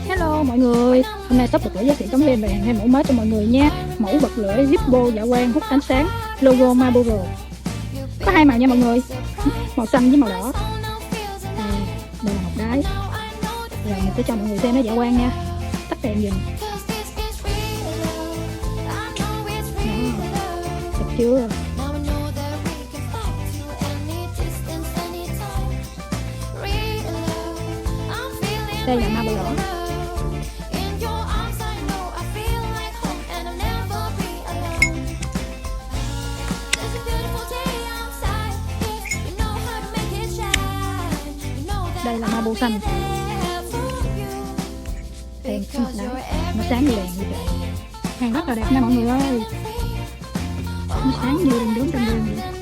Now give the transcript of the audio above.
Hello mọi người, hôm nay shop bật lửa giới thiệu tấm thêm về hàng hay mẫu mới cho mọi người nha. Mẫu bật lửa Zippo dạ quang hút ánh sáng, logo Marlboro. Có hai màu nha mọi người, màu xanh với màu đỏ. Đây là một đáy. Rồi mình sẽ cho mọi người xem nó dạ quang nha. Tắt đèn dùm. Được chưa? Đây là Marlboro đỏ. Đây là Marlboro xanh. Đèn xanh đá, nó sáng như đèn như vậy. Hàng rất là đẹp nha mọi người ơi. Nó sáng như đèn đốm trong đêm vậy.